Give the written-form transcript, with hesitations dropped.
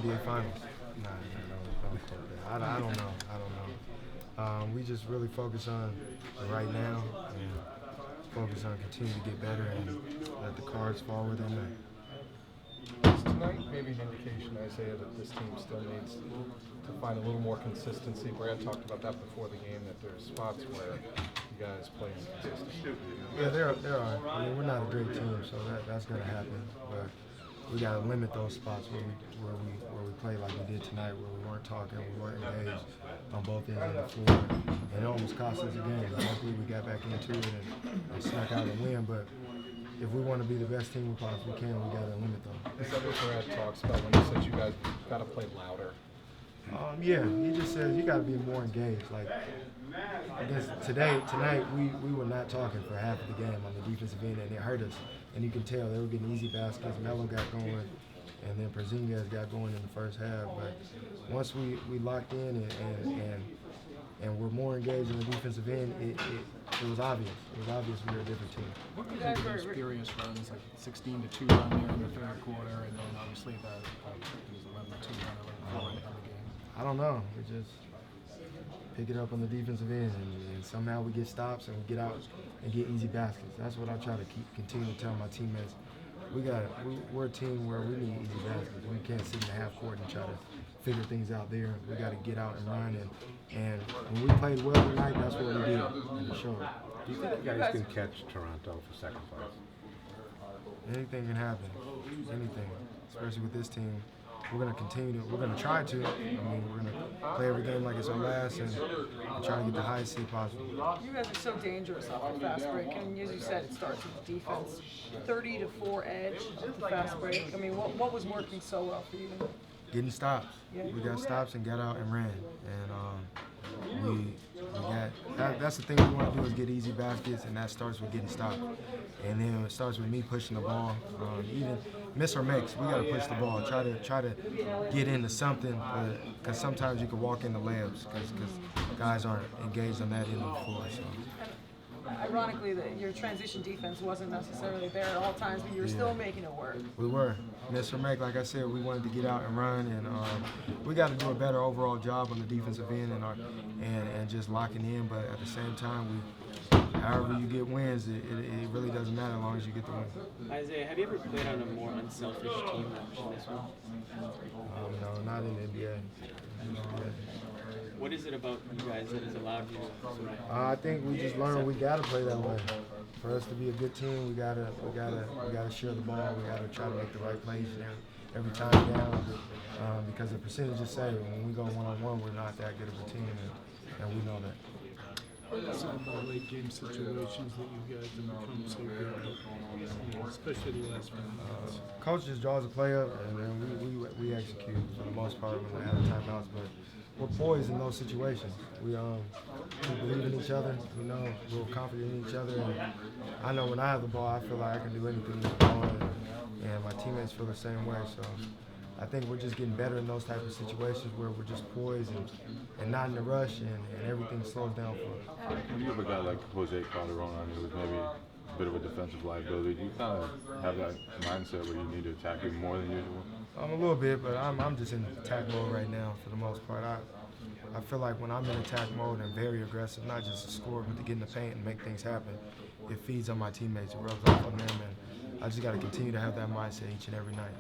NBA Finals. Nah, don't quote that. I don't know. We just really focus on right now and focus on continuing to get better and let the cards fall where they may. Is tonight maybe an indication, Isaiah, that this team still needs to find a little more consistency? Brad talked about that before the game, that there's spots where you guys play inconsistent. Yeah, there are. I mean, we're not a great team, so that's going to happen. But we got to limit those spots where we play like we did tonight, where we weren't talking, we weren't engaged on both ends of the floor, and it almost cost us a game. Luckily, we got back into it and snuck out a win. But if we want to be the best team we possibly can, we got to limit them. Is that what Brad talks about when he says you guys got to play louder? Yeah, he just says you got to be more engaged. Like against tonight, we were not talking for half of the game on the defensive end, and it hurt us. And you can tell they were getting easy baskets. Melo got going, and then Porzingis got going in the first half. But once we locked in and we're more engaged in the defensive end, it was obvious. It was obvious we were a different team. What do you think of those furious runs, like 16-2 run there in the third quarter, and then obviously the 11-2 run, 11-4 in the game? I don't know. We just pick it up on the defensive end, and somehow we get stops and we get out and get easy baskets. That's what I try to continue to tell my teammates. We're a team where we need easy baskets. We can't sit in the half court and try to figure things out there. We got to get out and run, and when we played well tonight, that's what we did. For sure. Do you think you guys can catch Toronto for second place? Anything can happen. Anything, especially with this team. We're going to continue to, we're going to try to. I mean, we're going to play every game like it's our last and try to get the highest seed possible. You guys are so dangerous off the fast break, and as you said, it starts with the defense. 30-4 edge at the fast break. I mean, what was working so well for you? Getting stops. Yeah. We got stops and got out and ran. And we got, that's the thing we want to do is get easy baskets, and that starts with getting stopped. And then it starts with me pushing the ball. Even miss or makes, we got to push the ball. Try to get into something, because sometimes you can walk into layups because guys aren't engaged on that end of the floor. So. Ironically, your transition defense wasn't necessarily there at all times, but you were still making it work. We were. Miss or make, like I said, we wanted to get out and run, and we got to do a better overall job on the defensive end and just locking in. But at the same time, however you get wins, it really doesn't matter as long as you get the win. Isaiah, have you ever played on a more unselfish team than this one? No, not in the NBA. What is it about you guys that has allowed you to I think we just learned we got to play that way. For us to be a good team, we gotta share the ball. We gotta try to make the right plays every time down. Because the percentages say when we go one-on-one, we're not that good of a team, and we know that. Some of the late game situations that you guys have become so good at, especially the last few minutes. Coach just draws a play up, and then we execute for the most part when we have timeouts. But we're poised in those situations. We believe in each other. We know we're confident in each other. And I know when I have the ball, I feel like I can do anything with the ball, and my teammates feel the same way. So I think we're just getting better in those types of situations where we're just poised and not in a rush, and everything slows down for us. When you have a guy like Jose Calderon on who's maybe a bit of a defensive liability, do you kind of have that mindset where you need to attack him more than usual? A little bit, but I'm just in attack mode right now for the most part. I feel like when I'm in attack mode and very aggressive, not just to score, but to get in the paint and make things happen, it feeds on my teammates, it rubs off on them, and I just got to continue to have that mindset each and every night.